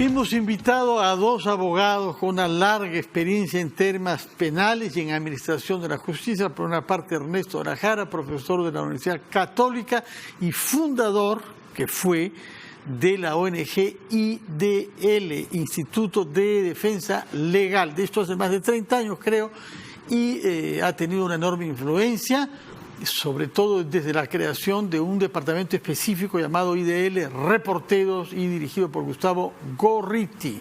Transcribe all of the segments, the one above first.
Hemos invitado a dos abogados con una larga experiencia en temas penales y en administración de la justicia. Por una parte, Ernesto de la Jara, profesor de la Universidad Católica y fundador, que fue, de la ONG IDL, Instituto de Defensa Legal. De esto hace más de 30 años, creo, y ha tenido una enorme influencia, sobre todo desde la creación de un departamento específico llamado IDL Reporteros y dirigido por Gustavo Gorriti.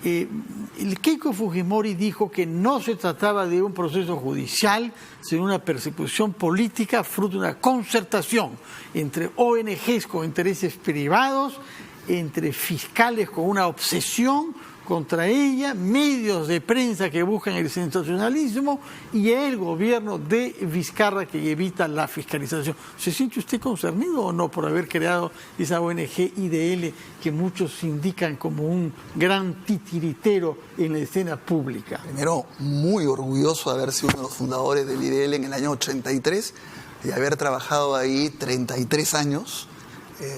El Keiko Fujimori dijo que no se trataba de un proceso judicial, sino una persecución política fruto de una concertación entre ONGs con intereses privados, entre fiscales con una obsesión contra ella, medios de prensa que buscan el sensacionalismo y el gobierno de Vizcarra que evita la fiscalización. ¿Se siente usted concernido o no por haber creado esa ONG IDL que muchos indican como un gran titiritero en la escena pública? Primero, muy orgulloso de haber sido uno de los fundadores del IDL en el año 83 y haber trabajado ahí 33 años.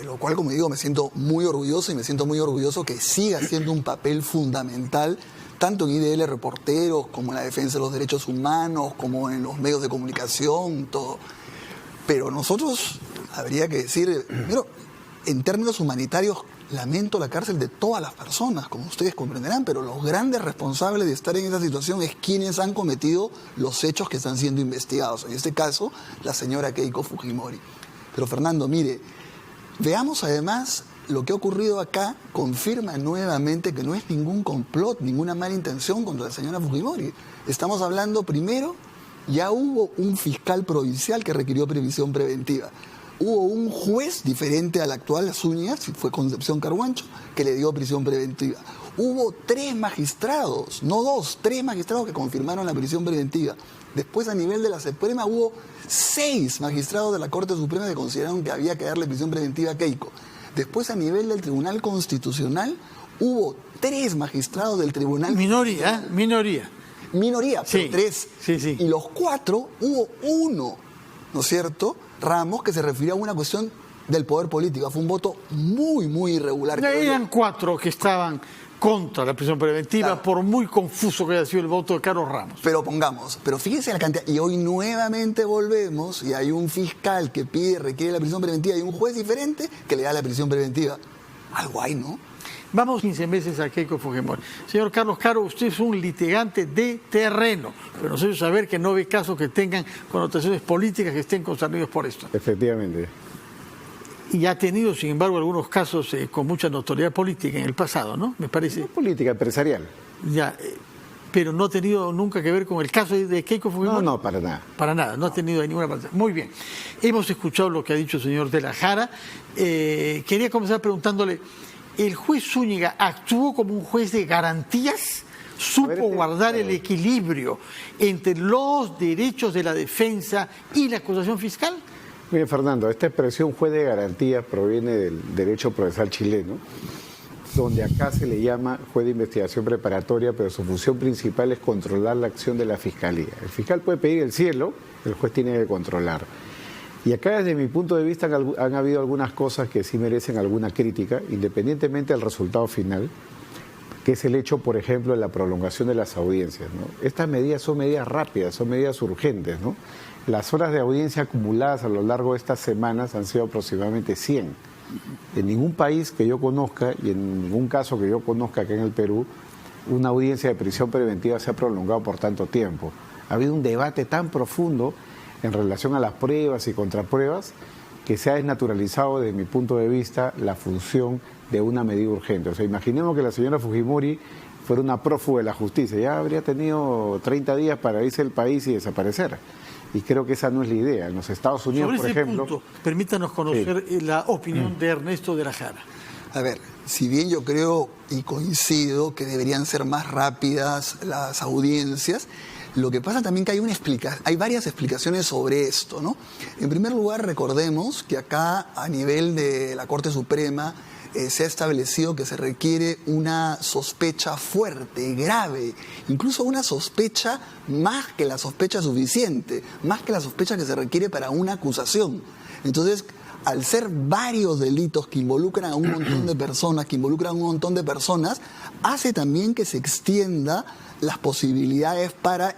Lo cual, como digo, me siento muy orgulloso y me siento muy orgulloso que siga siendo un papel fundamental tanto en IDL Reporteros como en la defensa de los derechos humanos, como en los medios de comunicación, todo. Pero nosotros, habría que decir, primero, en términos humanitarios, lamento la cárcel de todas las personas, como ustedes comprenderán, pero los grandes responsables de estar en esa situación es quienes han cometido los hechos que están siendo investigados. En este caso, la señora Keiko Fujimori. Pero Fernando, mire, veamos además lo que ha ocurrido acá, confirma nuevamente que no es ningún complot, ninguna mala intención contra la señora Fujimori. Estamos hablando, primero, ya hubo un fiscal provincial que requirió previsión preventiva. Hubo un juez diferente al actual, Zúñiga, fue Concepción Carhuancho, que le dio prisión preventiva. Hubo 3 magistrados, no 2, 3 magistrados que confirmaron la prisión preventiva. Después, a nivel de la Suprema, hubo 6 magistrados de la Corte Suprema que consideraron que había que darle prisión preventiva a Keiko. Después, a nivel del Tribunal Constitucional, hubo 3 magistrados del Tribunal Minoría, minoría. Minoría, pero Sí, 3. sí, sí. Y los 4, hubo uno, ¿no es cierto?, Ramos, que se refirió a una cuestión del poder político. Fue un voto muy, muy irregular. Eran 4 que estaban contra la prisión preventiva, claro, por muy confuso que haya sido el voto de Carlos Ramos. Pero fíjense la cantidad, y hoy nuevamente volvemos, y hay un fiscal que requiere la prisión preventiva, y un juez diferente que le da la prisión preventiva. Algo hay, ¿no? Vamos 15 meses a Keiko Fujimori. Señor Carlos Caro, usted es un litigante de terreno, pero nosotros saber que no ve casos que tengan connotaciones políticas que estén concernidos por esto. Efectivamente. Y ha tenido, sin embargo, algunos casos con mucha notoriedad política en el pasado, ¿no? Me parece. No política, empresarial. Ya, pero no ha tenido nunca que ver con el caso de Keiko Fujimori. No, para nada. Para nada, no ha tenido de ninguna parte. Muy bien. Hemos escuchado lo que ha dicho el señor de la Jara. Quería comenzar preguntándole, ¿el juez Zúñiga actuó como un juez de garantías? ¿Supo guardar el equilibrio entre los derechos de la defensa y la acusación fiscal? Mire, Fernando, esta expresión juez de garantías proviene del derecho procesal chileno, donde acá se le llama juez de investigación preparatoria, pero su función principal es controlar la acción de la fiscalía. El fiscal puede pedir el cielo, el juez tiene que controlar. Y acá, desde mi punto de vista, han habido algunas cosas que sí merecen alguna crítica, independientemente del resultado final, que es el hecho, por ejemplo, de la prolongación de las audiencias, ¿no? Estas medidas son medidas rápidas, son medidas urgentes, ¿no? Las horas de audiencia acumuladas a lo largo de estas semanas han sido aproximadamente 100. En ningún país que yo conozca, y en ningún caso que yo conozca acá en el Perú, una audiencia de prisión preventiva se ha prolongado por tanto tiempo. Ha habido un debate tan profundo en relación a las pruebas y contrapruebas que se ha desnaturalizado, desde mi punto de vista, la función de una medida urgente. O sea, imaginemos que la señora Fujimori fuera una prófuga de la justicia, ya habría tenido 30 días para irse del país y desaparecer. Y creo que esa no es la idea. En los Estados Unidos, sobre por ese ejemplo... punto, permítanos conocer la opinión de Ernesto de la Jara. A ver, si bien yo creo y coincido que deberían ser más rápidas las audiencias, lo que pasa también que hay varias explicaciones sobre esto, ¿no? En primer lugar, recordemos que acá, a nivel de la Corte Suprema, se ha establecido que se requiere una sospecha fuerte, grave, incluso una sospecha más que la sospecha suficiente, más que la sospecha que se requiere para una acusación. Entonces, al ser varios delitos que involucran a un montón de personas, hace también que se extienda las posibilidades para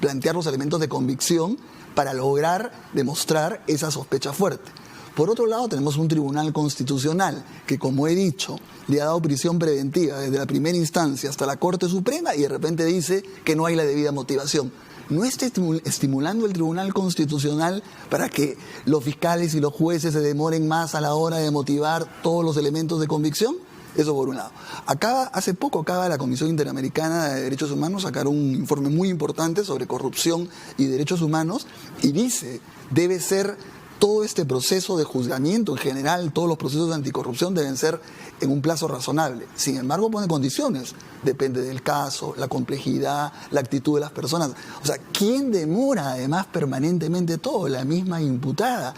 plantear los elementos de convicción para lograr demostrar esa sospecha fuerte. Por otro lado, tenemos un tribunal constitucional que, como he dicho, le ha dado prisión preventiva desde la primera instancia hasta la Corte Suprema y de repente dice que no hay la debida motivación. ¿No está estimulando el Tribunal Constitucional para que los fiscales y los jueces se demoren más a la hora de motivar todos los elementos de convicción? Eso por un lado. Hace poco acaba la Comisión Interamericana de Derechos Humanos sacar un informe muy importante sobre corrupción y derechos humanos y dice, debe ser todo este proceso de juzgamiento en general, todos los procesos de anticorrupción deben ser en un plazo razonable. Sin embargo, pone condiciones. Depende del caso, la complejidad, la actitud de las personas. O sea, ¿quién demora además permanentemente todo? La misma imputada.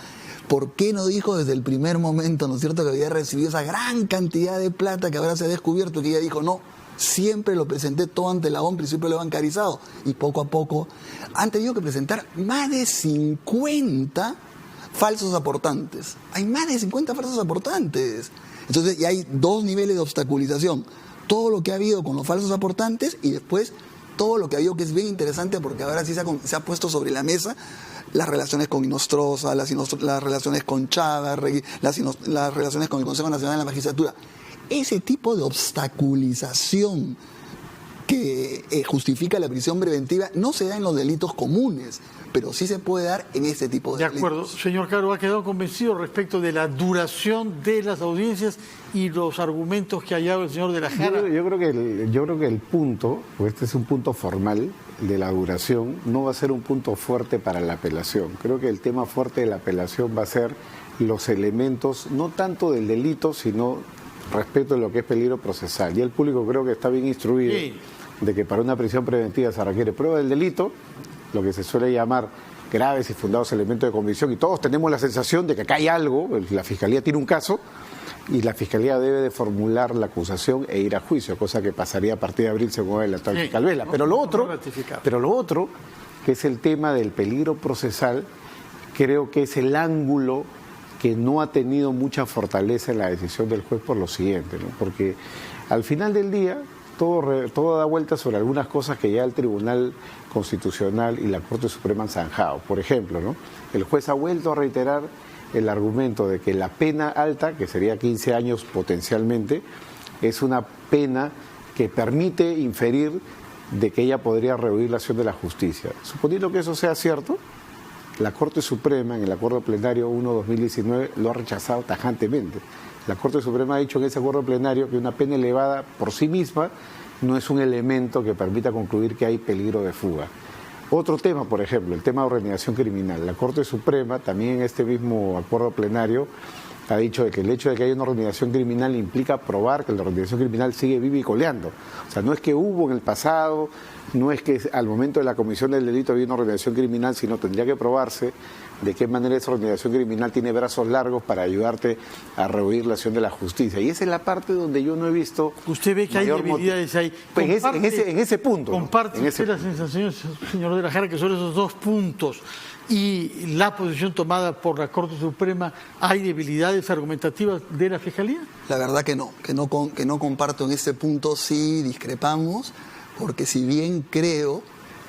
¿Por qué no dijo desde el primer momento, ¿no es cierto?, que había recibido esa gran cantidad de plata que ahora se ha descubierto? Que ella dijo, no, siempre lo presenté todo ante la OMP y siempre lo he bancarizado. Y poco a poco han tenido que presentar más de 50 falsos aportantes. Hay más de 50 falsos aportantes. Entonces, ya hay dos niveles de obstaculización. Todo lo que ha habido con los falsos aportantes y después todo lo que ha habido, que es bien interesante porque ahora sí se ha puesto sobre la mesa las relaciones con Inostroza, las relaciones con Chávez, las relaciones con el Consejo Nacional de la Magistratura. Ese tipo de obstaculización que justifica la prisión preventiva no se da en los delitos comunes, pero sí se puede dar en este tipo de delitos. De acuerdo. Señor Caro, ¿ha quedado convencido respecto de la duración de las audiencias y los argumentos que ha hallado el señor de la Jara? Yo creo que el punto, pues este es un punto formal de la duración, no va a ser un punto fuerte para la apelación. Creo que el tema fuerte de la apelación va a ser los elementos, no tanto del delito, sino respecto de lo que es peligro procesal. Y el público creo que está bien instruido de que para una prisión preventiva se requiere prueba del delito, lo que se suele llamar graves y fundados elementos de convicción, y todos tenemos la sensación de que acá hay algo, la Fiscalía tiene un caso, y la Fiscalía debe de formular la acusación e ir a juicio, cosa que pasaría a partir de abril según el actual fiscal Vela. Pero lo otro, que es el tema del peligro procesal, creo que es el ángulo que no ha tenido mucha fortaleza en la decisión del juez por lo siguiente, ¿no? Porque al final del día todo da vuelta sobre algunas cosas que ya el Tribunal Constitucional y la Corte Suprema han zanjado. Por ejemplo, ¿no?, el juez ha vuelto a reiterar el argumento de que la pena alta, que sería 15 años potencialmente, es una pena que permite inferir de que ella podría rehuir la acción de la justicia. Suponiendo que eso sea cierto, la Corte Suprema, en el Acuerdo Plenario 1/2019, lo ha rechazado tajantemente. La Corte Suprema ha dicho en ese acuerdo plenario que una pena elevada por sí misma no es un elemento que permita concluir que hay peligro de fuga. Otro tema, por ejemplo, el tema de organización criminal. La Corte Suprema, también en este mismo acuerdo plenario, ha dicho de que el hecho de que haya una organización criminal implica probar que la organización criminal sigue viva y coleando. O sea, no es que hubo en el pasado, no es que al momento de la comisión del delito había una organización criminal, sino tendría que probarse de qué manera esa organización criminal tiene brazos largos para ayudarte a rehuir la acción de la justicia. Y esa es la parte donde yo no he visto... Usted ve que hay debilidades ahí. Pues en ese punto. ¿Comparte usted la sensación, señor de la Jara, que sobre esos dos puntos y la posición tomada por la Corte Suprema hay debilidades argumentativas de la Fiscalía? La verdad que no comparto en este punto, sí discrepamos, porque si bien creo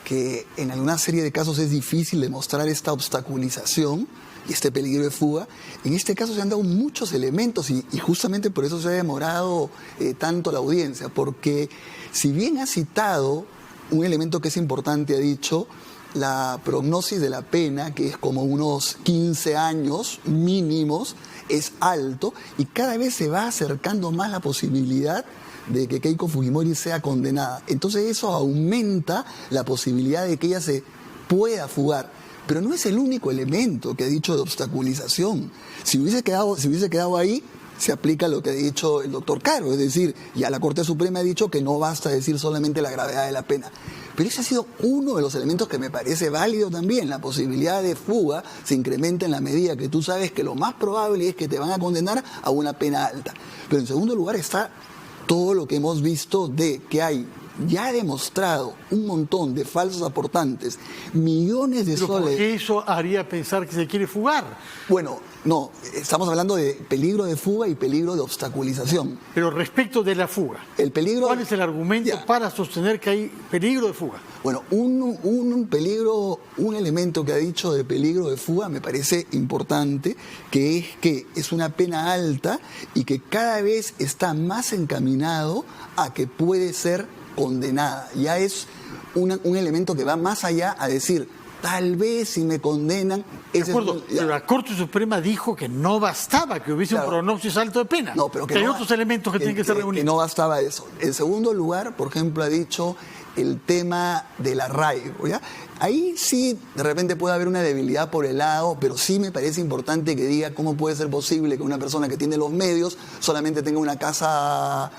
que en alguna serie de casos es difícil demostrar esta obstaculización y este peligro de fuga, en este caso se han dado muchos elementos y justamente por eso se ha demorado tanto la audiencia, porque si bien ha citado un elemento que es importante, ha dicho la prognosis de la pena, que es como unos 15 años mínimos, es alto y cada vez se va acercando más la posibilidad de que Keiko Fujimori sea condenada. Entonces eso aumenta la posibilidad de que ella se pueda fugar. Pero no es el único elemento que ha dicho de obstaculización. Si hubiese quedado ahí, se aplica lo que ha dicho el doctor Caro, es decir, ya la Corte Suprema ha dicho que no basta decir solamente la gravedad de la pena. Pero ese ha sido uno de los elementos que me parece válido también. La posibilidad de fuga se incrementa en la medida que tú sabes que lo más probable es que te van a condenar a una pena alta. Pero en segundo lugar está todo lo que hemos visto de que hay ya demostrado un montón de falsos aportantes, millones de soles. ¿Por qué eso haría pensar que se quiere fugar? Bueno, No, estamos hablando de peligro de fuga y peligro de obstaculización. Pero respecto de la fuga, El peligro... ¿cuál es el argumento para sostener que hay peligro de fuga? Bueno, un elemento que ha dicho de peligro de fuga me parece importante, que es una pena alta y que cada vez está más encaminado a que puede ser condenada. Ya es un elemento que va más allá a decir, tal vez si me condenan... De acuerdo, pero la Corte Suprema dijo que no bastaba que hubiese un pronóstico alto de pena. No, pero que hay no, otros elementos que tienen que ser reunidos. Que no bastaba eso. En segundo lugar, por ejemplo, ha dicho el tema del arraigo, ¿ya? Ahí sí, de repente puede haber una debilidad por el lado, pero sí me parece importante que diga cómo puede ser posible que una persona que tiene los medios solamente tenga una casa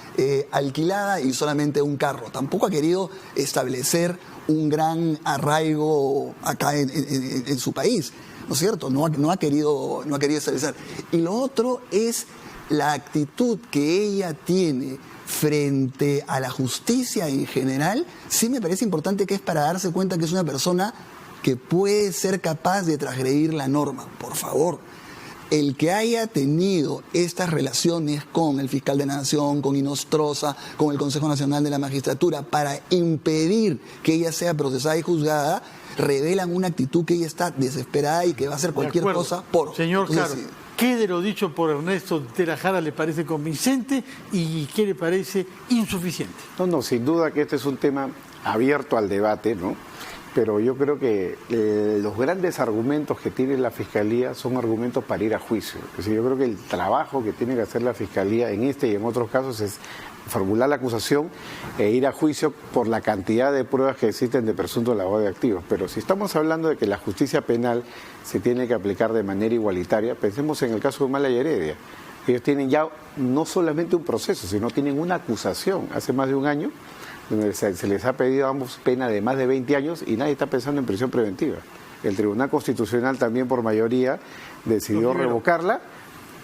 alquilada y solamente un carro. Tampoco ha querido establecer un gran arraigo acá en su país, ¿no es cierto? No ha querido establecer. Y lo otro es la actitud que ella tiene frente a la justicia en general. Sí me parece importante, que es para darse cuenta que es una persona que puede ser capaz de transgredir la norma. Por favor, el que haya tenido estas relaciones con el fiscal de la Nación, con Inostroza, con el Consejo Nacional de la Magistratura, para impedir que ella sea procesada y juzgada, revelan una actitud que ella está desesperada y que va a hacer cualquier cosa por... Señor Caro, ¿qué de lo dicho por Ernesto de la Jara le parece convincente y qué le parece insuficiente? No, sin duda que este es un tema abierto al debate, ¿no? Pero yo creo que los grandes argumentos que tiene la Fiscalía son argumentos para ir a juicio. Es decir, yo creo que el trabajo que tiene que hacer la Fiscalía en este y en otros casos es formular la acusación e ir a juicio por la cantidad de pruebas que existen de presunto lavado de activos. Pero si estamos hablando de que la justicia penal se tiene que aplicar de manera igualitaria, pensemos en el caso de Humala y Heredia. Ellos tienen ya no solamente un proceso, sino tienen una acusación hace más de un año, donde se les ha pedido a ambos pena de más de 20 años y nadie está pensando en prisión preventiva. El Tribunal Constitucional también por mayoría decidió revocarla.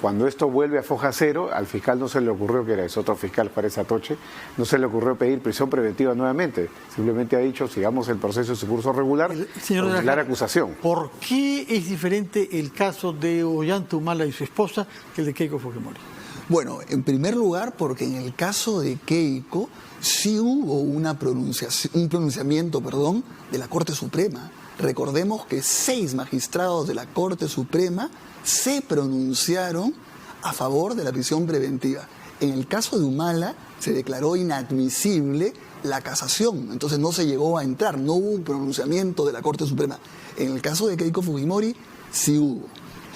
Cuando esto vuelve a foja cero, al fiscal no se le ocurrió, que era ese otro fiscal, Juárez Atoche, no se le ocurrió pedir prisión preventiva nuevamente. Simplemente ha dicho, sigamos el proceso en su curso regular, regular acusación. ¿Por qué es diferente el caso de Ollanta Humala y su esposa que el de Keiko Fujimori? Bueno, en primer lugar, porque en el caso de Keiko sí hubo un pronunciamiento de la Corte Suprema. Recordemos que 6 magistrados de la Corte Suprema se pronunciaron a favor de la prisión preventiva. En el caso de Humala se declaró inadmisible la casación, entonces no se llegó a entrar, no hubo un pronunciamiento de la Corte Suprema. En el caso de Keiko Fujimori sí hubo.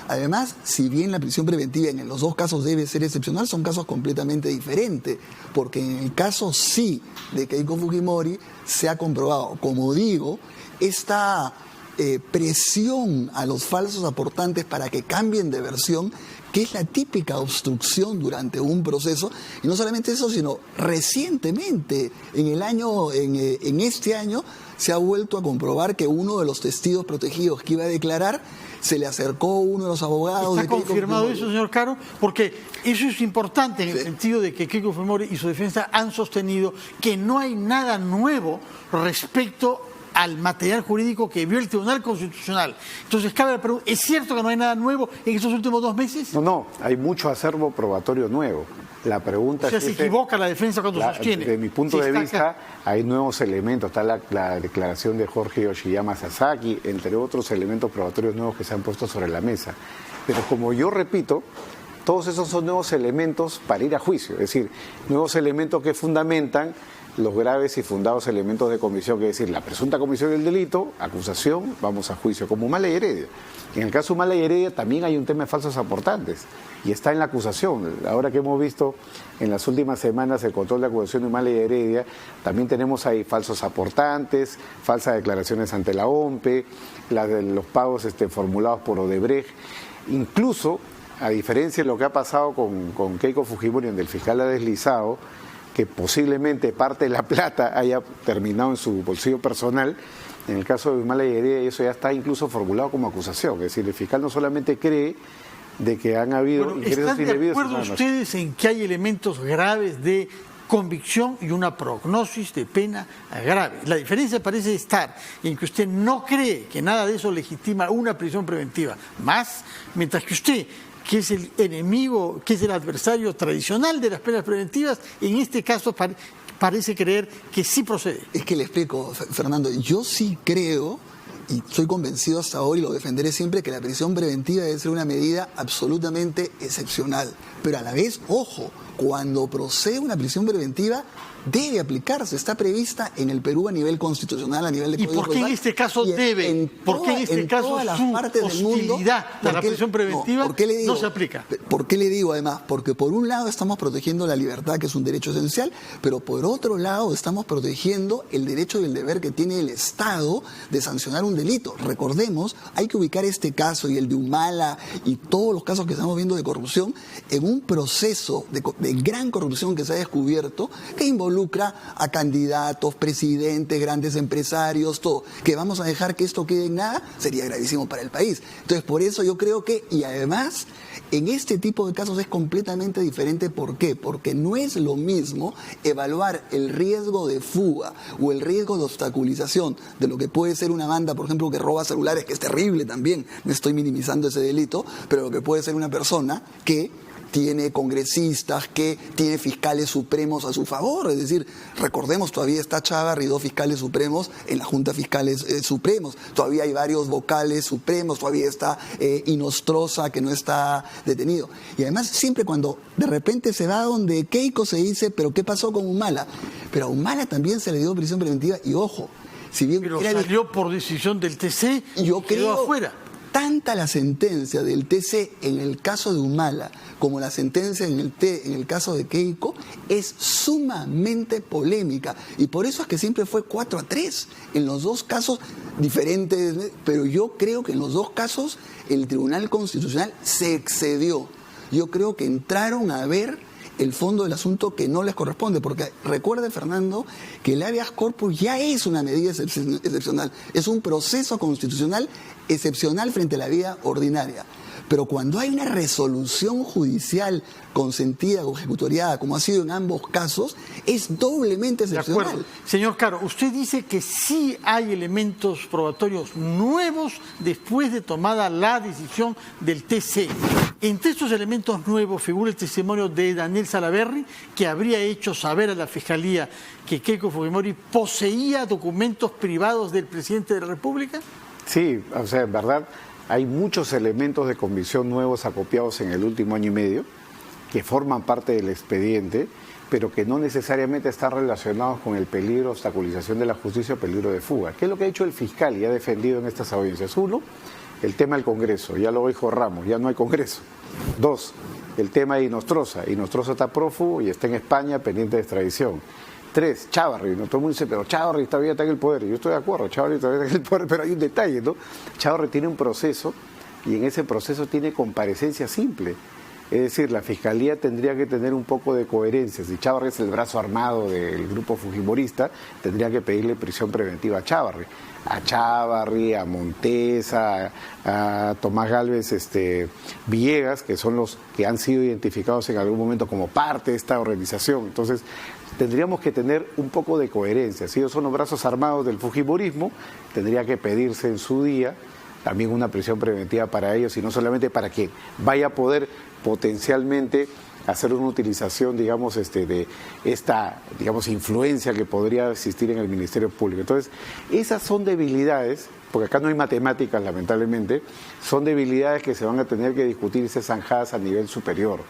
Además, si bien la prisión preventiva en los dos casos debe ser excepcional, son casos completamente diferentes, porque en el caso sí de Keiko Fujimori se ha comprobado, como digo, esta presión a los falsos aportantes para que cambien de versión, que es la típica obstrucción durante un proceso. Y no solamente eso, sino recientemente, en este año, se ha vuelto a comprobar que uno de los testigos protegidos que iba a declarar, se le acercó uno de los abogados. ¿Está confirmado eso, señor Caro? Porque eso es importante en el sentido de que Keiko Fujimori y su defensa han sostenido que no hay nada nuevo respecto al material jurídico que vio el Tribunal Constitucional. Entonces, cabe la pregunta, ¿es cierto que no hay nada nuevo en estos últimos 2 meses? No, hay mucho acervo probatorio nuevo. La pregunta se equivoca la defensa cuando sostiene. Desde mi punto de vista, hay nuevos elementos. Está la declaración de Jorge Yoshiyama Sasaki, entre otros elementos probatorios nuevos que se han puesto sobre la mesa. Pero como yo repito, todos esos son nuevos elementos para ir a juicio. Es decir, nuevos elementos que fundamentan los graves y fundados elementos de comisión, que es decir, la presunta comisión del delito, acusación, vamos a juicio, como Humala y Heredia. En el caso de Humala y Heredia también hay un tema de falsos aportantes, y está en la acusación. Ahora que hemos visto en las últimas semanas el control de acusación de Humala y Heredia, también tenemos ahí falsos aportantes, falsas declaraciones ante la OMPE, los pagos formulados por Odebrecht, incluso, a diferencia de lo que ha pasado con Keiko Fujimori, donde el fiscal ha deslizado que posiblemente parte de la plata haya terminado en su bolsillo personal. En el caso de Humala y Heredia, eso ya está incluso formulado como acusación. Es decir, el fiscal no solamente cree de que han habido ingresos indebidos. ¿Están de acuerdo ustedes en que hay elementos graves de convicción y una prognosis de pena grave. La diferencia parece estar en que usted no cree que nada de eso legitima una prisión preventiva, más mientras que usted, que es el enemigo, que es el adversario tradicional de las penas preventivas, en este caso parece creer que sí procede. Es que le explico, Fernando, yo sí creo, y soy convencido hasta ahora y lo defenderé siempre, que la prisión preventiva debe ser una medida absolutamente excepcional. Pero a la vez, ojo, cuando procede una prisión preventiva, debe aplicarse, está prevista en el Perú a nivel constitucional, a nivel de Código Penal. ¿Y por qué en este caso debe? ¿Por qué en este caso su hostilidad a la prisión preventiva no se aplica? ¿Por qué le digo además? Porque por un lado estamos protegiendo la libertad, que es un derecho esencial, pero por otro lado estamos protegiendo el derecho y el deber que tiene el Estado de sancionar un delito. Recordemos, hay que ubicar este caso y el de Humala y todos los casos que estamos viendo de corrupción en un proceso de gran corrupción que se ha descubierto, que involucra a candidatos, presidentes, grandes empresarios, todo. Que vamos a dejar que esto quede en nada, sería gravísimo para el país. Entonces, por eso yo creo que, y además, en este tipo de casos es completamente diferente. ¿Por qué? Porque no es lo mismo evaluar el riesgo de fuga o el riesgo de obstaculización de lo que puede ser una banda, por ejemplo, que roba celulares, que es terrible también, no estoy minimizando ese delito, pero lo que puede ser una persona que tiene congresistas, que tiene fiscales supremos a su favor. Es decir, recordemos, todavía está Chávarri, 2 fiscales supremos en la Junta de Fiscales Supremos. Todavía hay varios vocales supremos, todavía está Inostroza, que no está detenido. Y además, siempre cuando de repente se va donde Keiko, se dice, ¿pero qué pasó con Humala? Pero a Humala también se le dio prisión preventiva y ojo, si bien pero salió por decisión del TC y quedó afuera. Tanta la sentencia del TC en el caso de Humala como la sentencia en el caso de Keiko es sumamente polémica, y por eso es que siempre fue 4-3 en los dos casos diferentes, pero yo creo que en los dos casos el Tribunal Constitucional se excedió. Yo creo que entraron a ver el fondo del asunto que no les corresponde, porque recuerde, Fernando, que el habeas corpus ya es una medida excepcional, es un proceso constitucional excepcional frente a la vida ordinaria. Pero cuando hay una resolución judicial consentida o ejecutoriada, como ha sido en ambos casos, es doblemente excepcional. De acuerdo. Señor Caro, usted dice que sí hay elementos probatorios nuevos después de tomada la decisión del TC. Entre estos elementos nuevos figura el testimonio de Daniel Salaverry, que habría hecho saber a la Fiscalía que Keiko Fujimori poseía documentos privados del presidente de la República. Sí, o sea, en verdad hay muchos elementos de convicción nuevos acopiados en el último año y medio que forman parte del expediente, pero que no necesariamente están relacionados con el peligro, obstaculización de la justicia o peligro de fuga. ¿Qué es lo que ha hecho el fiscal y ha defendido en estas audiencias? 1, el tema del Congreso, ya lo dijo Ramos, ya no hay Congreso. 2, el tema de Inostroza. Inostroza está prófugo y está en España pendiente de extradición. 3, Chávarri, ¿no? Todo el mundo dice, pero Chávarri todavía está en el poder. Yo estoy de acuerdo, Chávarri todavía está en el poder, pero hay un detalle, ¿no? Chávarri tiene un proceso y en ese proceso tiene comparecencia simple. Es decir, la Fiscalía tendría que tener un poco de coherencia. Si Chávarri es el brazo armado del grupo fujimorista, tendría que pedirle prisión preventiva a Chávarri, a Montesa, a Tomás Gálvez Villegas, que son los que han sido identificados en algún momento como parte de esta organización. Entonces, tendríamos que tener un poco de coherencia. Si ellos son los brazos armados del fujimorismo, tendría que pedirse en su día también una prisión preventiva para ellos, y no solamente para que vaya a poder potencialmente hacer una utilización, digamos, de esta, digamos, influencia que podría existir en el Ministerio Público. Entonces, esas son debilidades, porque acá no hay matemáticas, lamentablemente, son debilidades que se van a tener que discutir y ser zanjadas a nivel superior.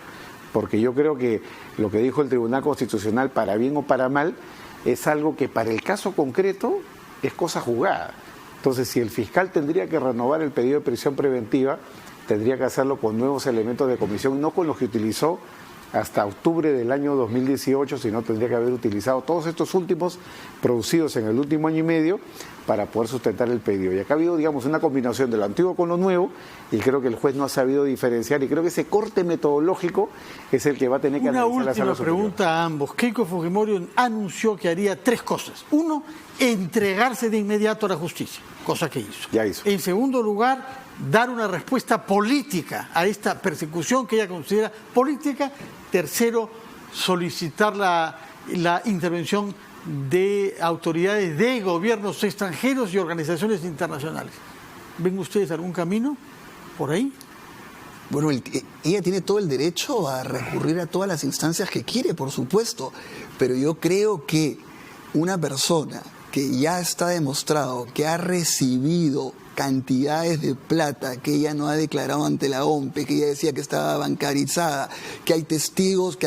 Porque yo creo que lo que dijo el Tribunal Constitucional, para bien o para mal, es algo que para el caso concreto es cosa jugada. Entonces, si el fiscal tendría que renovar el pedido de prisión preventiva, tendría que hacerlo con nuevos elementos de comisión, no con los que utilizó hasta octubre del año 2018, sino tendría que haber utilizado todos estos últimos producidos en el último año y medio para poder sustentar el pedido. Y acá ha habido, digamos, una combinación de lo antiguo con lo nuevo, y creo que el juez no ha sabido diferenciar, y creo que ese corte metodológico es el que va a tener que analizar la sala superior. Una última pregunta a ambos. Keiko Fujimori anunció que haría 3 cosas. 1, entregarse de inmediato a la justicia, cosa que hizo. Ya hizo. En segundo lugar, dar una respuesta política a esta persecución que ella considera política. Tercero, solicitar la la intervención de autoridades de gobiernos extranjeros y organizaciones internacionales. ¿Ven ustedes algún camino por ahí? Bueno, ella tiene todo el derecho a recurrir a todas las instancias que quiere, por supuesto, pero yo creo que una persona que ya está demostrado que ha recibido cantidades de plata que ella no ha declarado ante la OMPE, que ella decía que estaba bancarizada, que hay testigos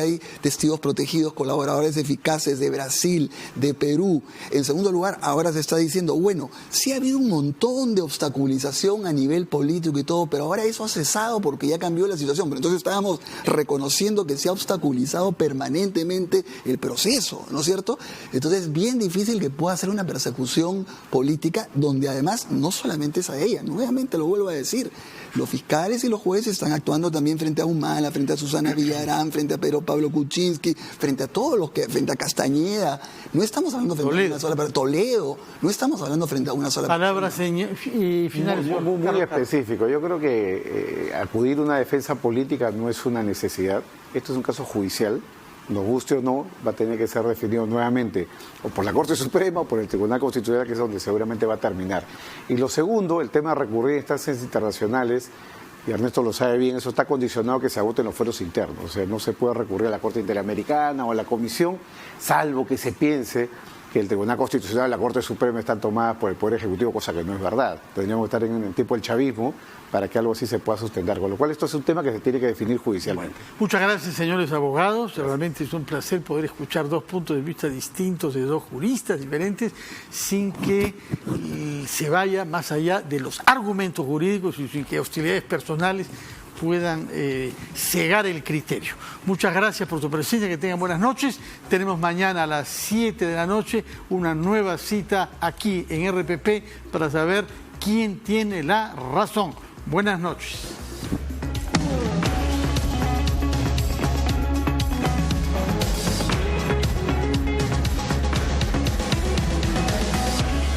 protegidos, colaboradores eficaces de Brasil, de Perú. En segundo lugar, ahora se está diciendo, bueno, sí ha habido un montón de obstaculización a nivel político y todo, pero ahora eso ha cesado porque ya cambió la situación. Pero entonces estábamos reconociendo que se ha obstaculizado permanentemente el proceso, ¿no es cierto? Entonces es bien difícil que pueda ser una persecución política donde además no solamente a ella, nuevamente lo vuelvo a decir, los fiscales y los jueces están actuando también frente a Humala, frente a Susana Villarán, frente a Pedro Pablo Kuczynski, frente a todos los que, frente a Castañeda, no estamos hablando frente a una sola persona, Toledo, no estamos hablando frente a una sola persona. Palabras y finales. Muy específico, yo creo que acudir a una defensa política no es una necesidad, esto es un caso judicial. Nos guste o no, va a tener que ser definido nuevamente o por la Corte Suprema o por el Tribunal Constitucional, que es donde seguramente va a terminar. Y lo segundo, el tema de recurrir a instancias internacionales, y Ernesto lo sabe bien, eso está condicionado a que se agoten los fueros internos. O sea, no se puede recurrir a la Corte Interamericana o a la Comisión, salvo que se piense que el Tribunal Constitucional y la Corte Suprema están tomadas por el Poder Ejecutivo, cosa que no es verdad. Tendríamos que estar en el tipo del chavismo para que algo así se pueda sustentar. Con lo cual esto es un tema que se tiene que definir judicialmente. Bueno, muchas gracias, señores abogados. Realmente es un placer poder escuchar dos puntos de vista distintos de dos juristas diferentes sin que se vaya más allá de los argumentos jurídicos y sin que hostilidades personales puedan cegar el criterio. Muchas gracias por tu presencia, que tengan buenas noches. Tenemos mañana a las 7 de la noche una nueva cita aquí en RPP para saber quién tiene la razón. Buenas noches.